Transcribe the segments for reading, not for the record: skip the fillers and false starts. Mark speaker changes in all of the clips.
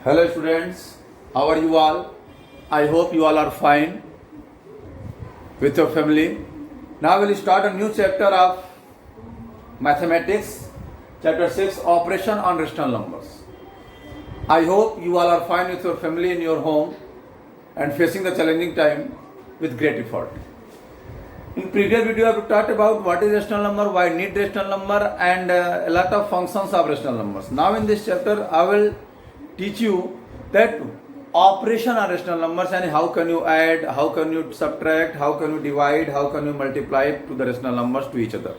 Speaker 1: Hello students, how are you all? I hope you all are fine with your family. Now we'll start a new chapter of mathematics, chapter 6, operation on rational numbers. I hope you all are fine with your family in your home and facing the challenging time with great effort. In previous video I have talked about what is rational number, why need rational number, and a lot of functions of rational numbers. Now in this chapter I will teach you that operation on rational numbers, and how can you add, how can you subtract, how can you divide, how can you multiply to the rational numbers to each other.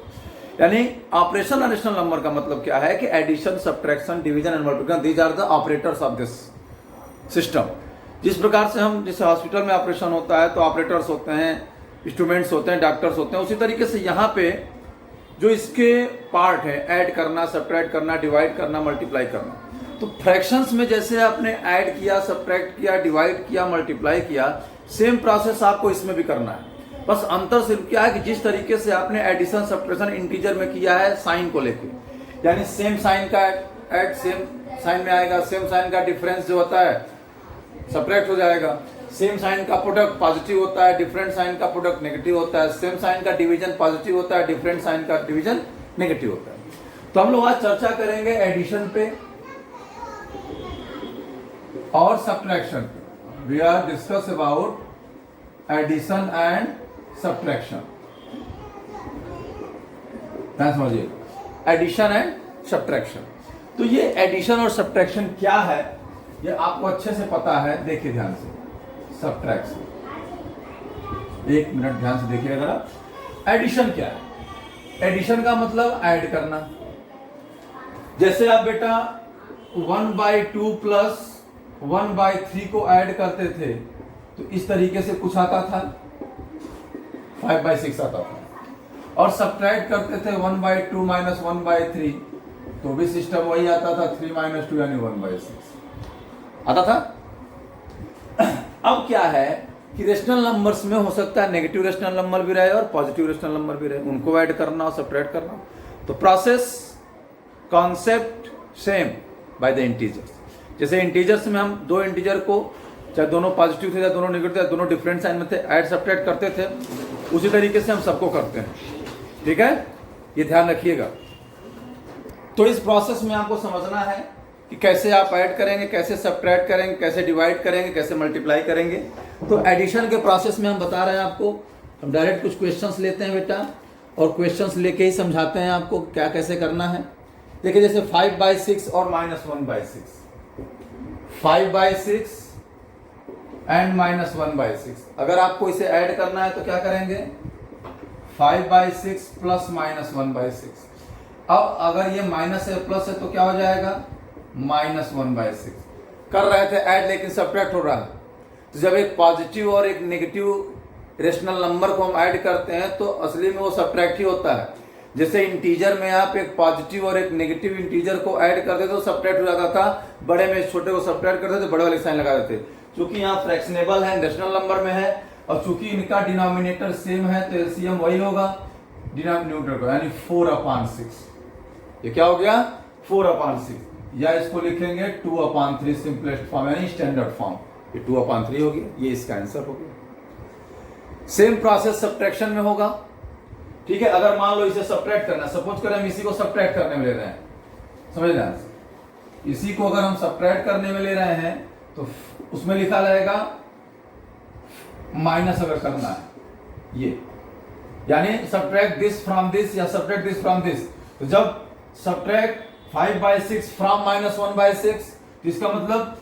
Speaker 1: यानी operation on rational number का मतलब क्या है कि addition, subtraction, division and multiplication, these are the operators of this system. जिस प्रकार से हम जैसे हॉस्पिटल में ऑपरेशन होता है तो ऑपरेटर्स होते हैं, इंस्ट्रूमेंट्स होते हैं, डॉक्टर्स होते हैं, उसी तरीके से यहाँ पे जो इसके पार्ट है ऐड करना, सब्ट्रैक्ट करना, डिवाइड करना, मल्टीप्लाई करना. तो फ्रैक्शंस में जैसे आपने ऐड किया, सब्ट्रैक्ट किया, डिवाइड किया, मल्टीप्लाई किया, सेम प्रोसेस आपको इसमें भी करना है. बस अंतर सिर्फ क्या है कि जिस तरीके से आपने एडिशन, सब्ट्रैक्शन इंटीजर में किया है साइन को लेके, यानी सेम साइन का ऐड सेम साइन में आएगा, सेम साइन का डिफरेंस जो होता है सब्ट्रैक्ट हो जाएगा, सेम साइन का प्रोडक्ट पॉजिटिव होता है, डिफरेंट साइन का प्रोडक्ट नेगेटिव होता है, सेम साइन का डिवीजन पॉजिटिव होता है, डिफरेंट साइन का डिवीजन नेगेटिव होता है. तो हम लोग आज चर्चा करेंगे एडिशन पे और सब्ट्रैक्शन पे. We are discuss about addition and subtraction. समझिए एडिशन एंड सब्ट्रैक्शन. तो ये एडिशन और सब्ट्रैक्शन क्या है ये आपको अच्छे से पता है. देखिए ध्यान से, सब्ट्रैक्शन, एक मिनट ध्यान से देखिए जरा. एडिशन क्या है? एडिशन का मतलब ऐड करना. जैसे आप बेटा 1/2 प्लस 1/3 को ऐड करते थे तो इस तरीके से कुछ आता था, 5/6 आता था. और सब्ट्रैक्ट करते थे 1/2 माइनस 1/3 तो भी सिस्टम वही आता था, 3 - 2 यानी 1/6 आता था. अब क्या है कि रेशनल नंबर्स में हो सकता है नेगेटिव रेशनल नंबर भी रहे और पॉजिटिव रेशनल नंबर भी रहे, उनको ऐड करना और सब्ट्रैक्ट करना. तो process concept same by the integers. जैसे इंटीजर्स में हम दो इंटीजर को, चाहे दोनों पॉजिटिव थे या दोनों नेगेटिव थे, दोनों डिफरेंट साइन में थे, ऐड सब्ट्रैक्ट करते थे, उसी तरीके से हम सबको करते हैं. ठीक है, ये ध्यान रखिएगा. तो इस प्रोसेस में आपको समझना है कि कैसे आप ऐड करेंगे, कैसे सब्ट्रैक्ट करेंगे, कैसे डिवाइड करेंगे, कैसे मल्टीप्लाई करेंगे. तो एडिशन के प्रोसेस में हम बता रहे हैं आपको, हम डायरेक्ट कुछ क्वेश्चंस लेते हैं बेटा और क्वेश्चंस लेके ही समझाते हैं आपको क्या कैसे करना है. देखिए जैसे 5/6 और -1/6, 5/6 एंड -1/6. अगर आपको इसे ऐड करना है तो क्या करेंगे, 5/6 प्लस -1/6. अब अगर ये माइनस है प्लस है तो क्या हो जाएगा, -1/6. कर रहे थे ऐड लेकिन सब्ट्रैक्ट हो रहा है. तो जब एक पॉजिटिव और एक नेगेटिव रेशनल नंबर को हम ऐड करते हैं तो असली में वो सब्ट्रैक्ट ही होता है. जैसे इंटीजर में आप एक पॉजिटिव और एक नेगेटिव इंटीजर को ऐड करते तो सब्ट्रैक्ट हो जाता था, बड़े में छोटे को सब्ट्रैक्ट करते थे, बड़े वाले साइन लगा देते. चूंकि यहाँ फ्रैक्शनेबल है, रेशनल नंबर में है, और चूंकि इनका डिनोमिनेटर सेम है तो एलसीएम वही होगा डिनोमिनेटर का, यानी 4/6. ये क्या हो गया, 4/6. या इसको लिखेंगे 2/3 सिंपलेस्ट फॉर्म यानी स्टैंडर्ड फॉर्म. ये 2/3 हो गया, ये इसका आंसर हो गया. सेम प्रोसेस सब्ट्रैक्शन में होगा. ठीक है, अगर मान लो इसे सब्ट्रैक्ट करना, सपोज करें हम इसी को सब्ट्रैक्ट करने में ले रहे हैं, समझ रहे, इसी को अगर हम सब्ट्रैक्ट करने में ले रहे हैं तो उसमें लिखा रहेगा माइनस अगर करना है ये, यानी सब्ट्रैक्ट दिस फ्रॉम दिस या सब्ट्रैक्ट दिस फ्रॉम दिस. तो जब सब्ट्रैक्ट 5/6 फ्रॉम -1/6 तो इसका मतलब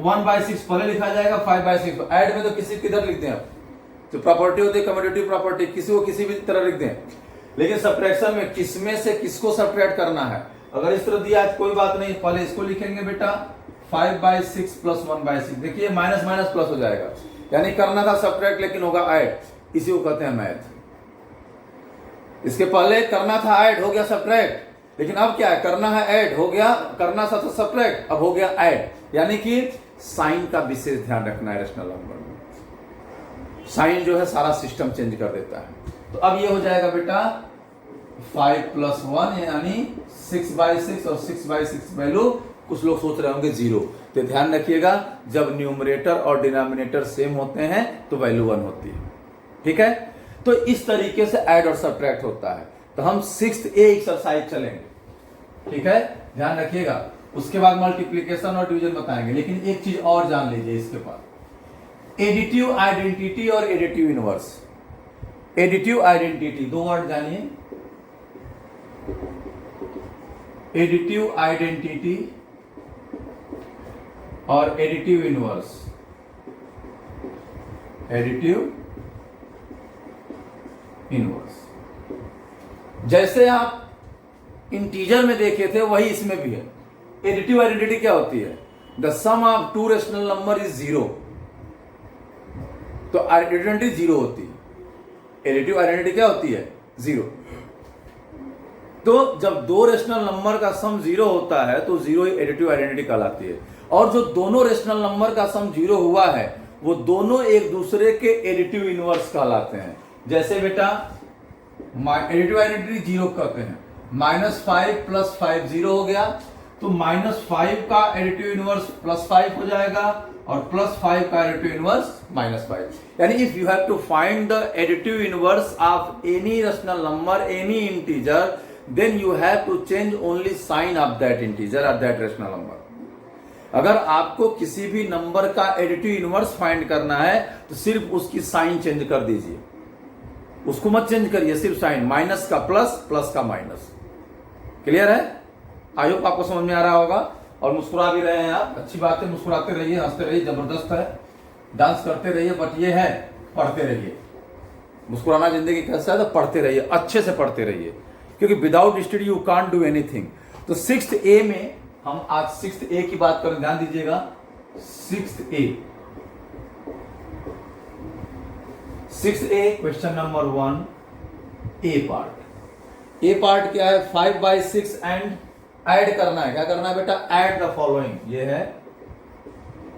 Speaker 1: 1/6 पहले लिखा जाएगा, 5/6. ऐड में तो किसी किधर लिख दें आप, जो प्रॉपर्टी होती है कम्यूटेटिव प्रॉपर्टी, किसी को किसी भी तरह लिख दें. लेकिन सब्ट्रैक्शन में किसमें से किसको सब्ट्रैक्ट करना है, अगर इस तरह दिया है कोई बात नहीं, पहले इसको लिखेंगे बेटा 5/6 प्लस 1/6. देखिए माइनस माइनस प्लस हो जाएगा, यानी करना था सब्ट्रैक्ट लेकिन होगा ऐड. इसी को कहते हैं मैथ. इसके पहले करना था ऐड, हो गया सब्ट्रैक्ट, लेकिन अब क्या है, करना है ऐड, हो गया, करना था तो सब्ट्रैक्ट, अब हो गया ऐड. यानी कि साइन का विशेष ध्यान रखना है रेशनल नंबर में. साइन जो है सारा सिस्टम चेंज कर देता है. तो अब ये हो जाएगा बेटा 5 + 1 यानी 6/6 और 6/6 वैल्यू कुछ लोग सोच रहे होंगे 0, तो ध्यान रखिएगा जब न्यूमरेटर और डिनोमिनेटर सेम होते हैं तो वैल्यू 1 होती है। ठीक है, तो इस तरीके से ऐड और सब्ट्रैक्ट होता है। तो हम 6th A एक्सरसाइज चलेंगे। ठीक है, ध्यान रखिएगा। उसके बाद मल्टीप्लीकेशन और डिवीजन बताएंगे, लेकिन एक चीज और जान लीजिए इसके बाद, एडिटिव आइडेंटिटी और एडिटिव इनवर्स। एडिटिव आइडेंटिटी, दो वर्ड जानिए, एडिटिव आइडेंटिटी और एडिटिव इनवर्स। एडिटिव इनवर्स जैसे आप इंटीजर में देखे थे वही इसमें भी है। एडिटिव आइडेंटिटी क्या होती है? The sum of two rational number is 0, तो आइडेंटिटी 0 होती है। एडिटिव आइडेंटिटी क्या होती है? 0। तो जब दो रेशनल नंबर का सम 0 होता है तो 0 ही एडिटिव आइडेंटिटी कहलाती है। और जो दोनों रेशनल नंबर का सम 0 हुआ है वो दोनों एक दूसरे के एडिटिव इनवर्स कहलाते हैं। जैसे बेटा एडिटिव आइडेंटिटी 0 कहते हैं, -5 + 5 0 हो गया, तो -5 का एडिटिव इनवर्स +5 हो जाएगा और +5 का एडिटिव इनवर्स -5। यानी if you have to find the additive inverse of any rational number, any integer, then you have to change only sign of that integer और दैट रेशनल नंबर। अगर आपको किसी भी नंबर का एडिटिव इनवर्स फाइंड करना है तो सिर्फ उसकी साइन चेंज कर दीजिए, उसको मत चेंज करिए, सिर्फ साइन, माइनस का प्लस, प्लस का माइनस। क्लियर है? आई होप आपको समझ में आ रहा होगा। और मुस्कुरा भी रहे हैं आप, अच्छी बात है, मुस्कुराते रहिए, हंसते रहिए, जबरदस्त है, डांस करते रहिए, बट ये है पढ़ते रहिए। मुस्कुराना जिंदगी कैसा है? तो पढ़ते रहिए, अच्छे से पढ़ते रहिए, क्योंकि without study you can't do anything. तो 6th A में हम आज 6th A की बात करें, ध्यान दीजिएगा। 6th A question number 1, A part. A part क्या है? 5/6 एंड ऐड करना है। क्या करना है बेटा? Add the following. ये है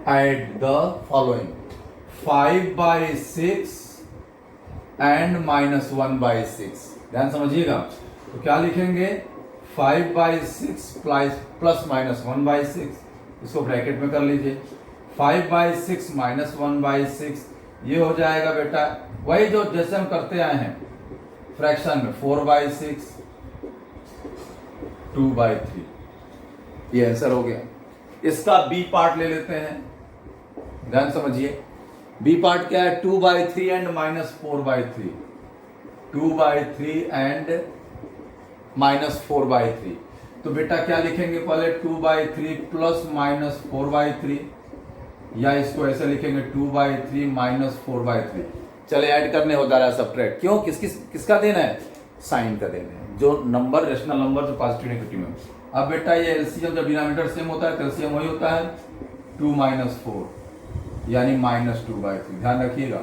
Speaker 1: ऐड द फॉलोइंग, 5/6 एंड -1/6। ध्यान समझिएगा। तो क्या लिखेंगे? 5/6 प्लस माइनस 1/6, इसको ब्रैकेट में कर लीजिए। 5/6 -1/6 ये हो जाएगा बेटा वही जो जैसे हम करते आए हैं फ्रैक्शन में, 4/6 2/3। ये आंसर हो गया। इसका बी पार्ट ले लेते हैं, ध्यान समझिए। बी पार्ट क्या है? 2/3 एंड -4/3, 2/3 एंड -4/3। तो बेटा क्या लिखेंगे? पहले 2/3 प्लस -4/3, या इसको ऐसे लिखेंगे 2/3 -4/3। चले ऐड करने हो जा रहा है सब्ट्रैक्ट। क्यों? किसका देना है? साइन का देना है, जो नंबर रेशनल नंबर जो पॉजिटिव नेगेटिव में। अब बेटा ये एलसीएम जब डिनोमिनेटर सेम होता है तो एलसीएम वही होता है 2 - 4 यानी -2/3। ध्यान रखिएगा,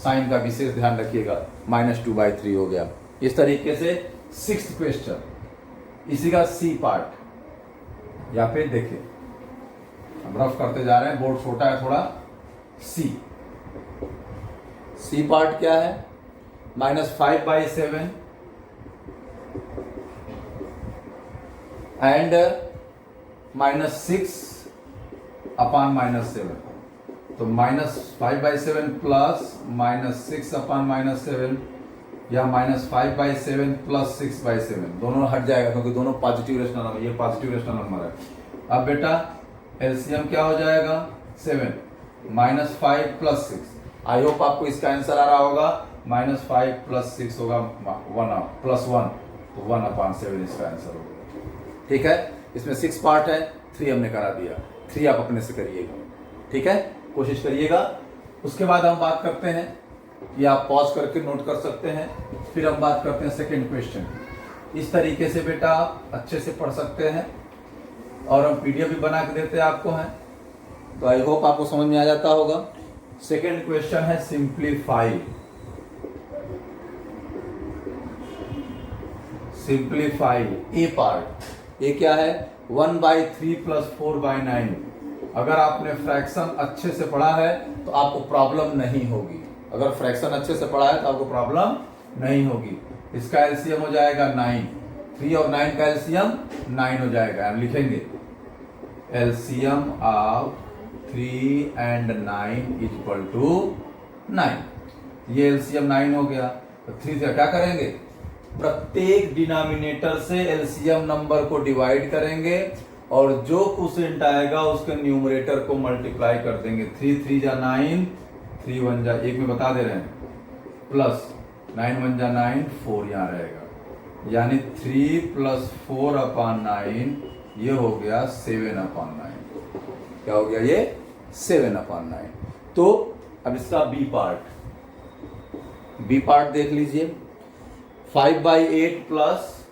Speaker 1: साइन का विशेष ध्यान रखिएगा, -2/3 हो गया। इस तरीके से 6th क्वेश्चन, इसी का सी पार्ट, या फिर देखिए हम रफ करते जा रहे हैं, बोर्ड छोटा है थोड़ा। सी पार्ट क्या है? -5/7 एंड -6/7। तो -5/7 प्लस -6/7 या -5/7 प्लस 6/7, दोनों हट जाएगा क्योंकि दोनों पॉजिटिव रेशनल नंबर, ये पॉजिटिव रेशनल नंबर है। अब बेटा एलसीएम क्या हो जाएगा? 7 -5 + 6। आई होप आपको इसका आंसर आ रहा होगा। -5 + 6 होगा 1 +1, तो 1/7 इसका आंसर होगा। ठीक है, इसमें 6 पार्ट है, 3 हमने करा दिया। 3 आप अपने से करिएगा, ठीक है, कोशिश करिएगा। उसके बाद हम बात करते हैं, या आप पॉज करके नोट कर सकते हैं, फिर हम बात करते हैं सेकंड क्वेश्चन। इस तरीके से बेटा आप अच्छे से पढ़ सकते हैं, और हम पीडीएफ भी बना के देते हैं आपको हैं, तो आई होप आपको समझ में आ जाता होगा। सेकंड क्वेश्चन है सिंप्लीफाई। ए पार्ट, ये क्या है? 1/3 + 4/9। अगर आपने फ्रैक्शन अच्छे से पढ़ा है तो आपको प्रॉब्लम नहीं होगी। अगर फ्रैक्शन अच्छे से पढ़ा है तो आपको प्रॉब्लम नहीं होगी। इसका एलसीएम हो जाएगा 9, 3 और 9 का एलसीएम 9 हो जाएगा। हम लिखेंगे LCM of 3 and 9 is equal to 9। ये LCM 9 हो गया। तो 3 से क्या करेंगे, प्रत्येक डिनोमिनेटर से LCM नंबर को डिवाइड करेंगे और जो क्वोशिएंट आएगा उसके न्यूमरेटर को मल्टीप्लाई कर देंगे। 3 3 जा 9, 3 1 जा 1 में बता दे रहे हैं, प्लस 9 1 जा 9, 4 यहाँ रहेगा, यानी 3 + 4/9 ये हो गया 7/9। क्या हो गया ये 7/9। तो अब इसका बी पार्ट देख लीजिए। 5/8 प्लस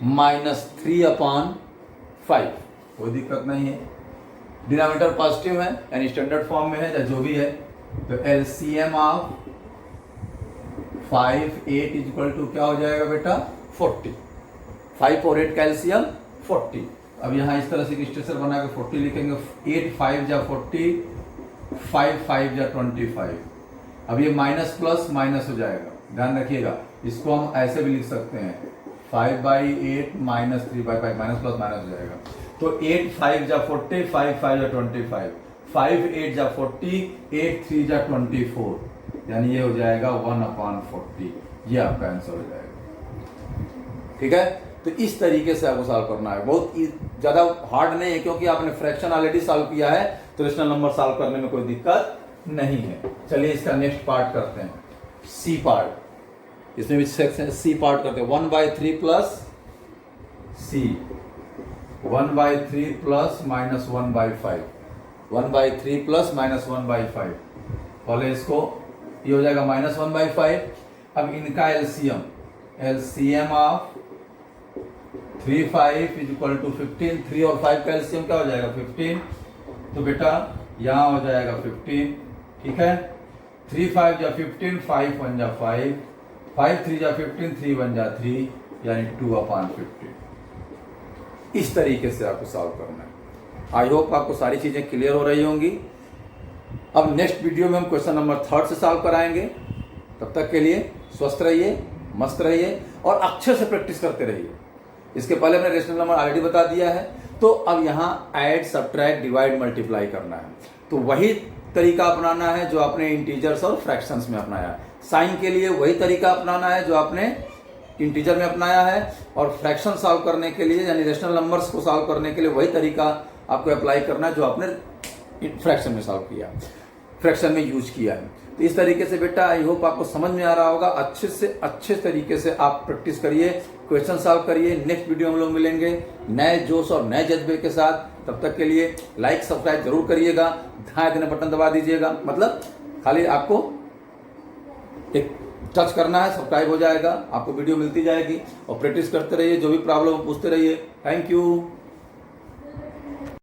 Speaker 1: -3/5, कोई दिक्कत नहीं है, डिनोमिनेटर पॉजिटिव है यानी स्टैंडर्ड फॉर्म में है या जो भी है। तो LCM of 5 8 is equal to क्या हो जाएगा बेटा 40। 5 और 8 का LCM 40। अब यहाँ इस तरह से स्ट्रक्चर बना के 40 लिखेंगे। 8 5 जा 40, 5 5 जा 25। अब ये माइनस प्लस माइनस हो जाएगा, ध्यान रखिएगा। इसको हम ऐसे भी लिख सकते हैं 5/8 -3/5, माइनस प्लस माइनस हो जाएगा। तो 8 5 जा 40, 5 5 जा 25, 5 8 जा 40, 8 3 जा 24, यानी ये हो जाएगा 1/40। ये आपका आंसर हो जाएगा। ठीक है, तो इस तरीके से आपको सॉल्व करना है। बहुत ज्यादा हार्ड नहीं है क्योंकि आपने फ्रैक्शन ऑलरेडी सॉल्व किया है, तो रेशनल नंबर सॉल्व करने में कोई दिक्कत नहीं है। चलिए इसका नेक्स्ट पार्ट करते हैं, सी पार्ट। इसमें भी सेक्शन सी पार्ट करते हैं। 1/3 प्लस सी, 1/3 प्लस -1/5, 1/3 प्लस -1/5। पहले इसको ये हो जाएगा -1/5। अब इनका LCM of 3 5 is equal to 15। 3 और 5 का LCM क्या हो जाएगा 15। तो बेटा यहाँ हो जाएगा 15। ठीक है, 3 5 जा 15, 5 1 जा 5, 5 3 जा 15, 3 1 जा 3, यानी 2/15। इस तरीके से आपको सॉल्व करना है। आई होप आपको सारी चीजें क्लियर हो रही होंगी। अब नेक्स्ट वीडियो में हम क्वेश्चन नंबर 3 से सॉल्व कराएंगे। तब तक के लिए स्वस्थ रहिए, मस्त रहिए और अच्छे से प्रैक्टिस करते रहिए। इसके पहले हमने रेशनल नंबर ऑलरेडी बता दिया है। तो अब यहाँ ऐड सब्ट्रैक्ट डिवाइड मल्टीप्लाई करना है, तो वही तरीका अपनाना है जो आपने इंटीजर्स और फ्रैक्शंस में अपनाया है। साइन के लिए वही तरीका अपनाना है जो आपने इंटीजर में अपनाया है, और फ्रैक्शन सॉल्व करने के लिए यानी रेशनल नंबर्स को सॉल्व करने के लिए वही तरीका आपको अप्लाई करना है जो आपने फ्रैक्शन में सॉल्व किया, फ्रैक्शन में यूज किया है। तो इस तरीके से बेटा आई होप आपको समझ में आ रहा होगा। अच्छे से अच्छे तरीके से आप प्रैक्टिस करिए, क्वेश्चन सॉल्व करिए। नेक्स्ट वीडियो हम लोग मिलेंगे नए जोश और नए जज्बे के साथ। तब तक के लिए लाइक सब्सक्राइब जरूर करिएगा, दाएं देने बटन दबा दीजिएगा, मतलब खाली आपको एक टच करना है, सब्सक्राइब हो जाएगा, आपको वीडियो मिलती जाएगी। और प्रैक्टिस करते रहिए, जो भी प्रॉब्लम पूछते रहिए। Thank you.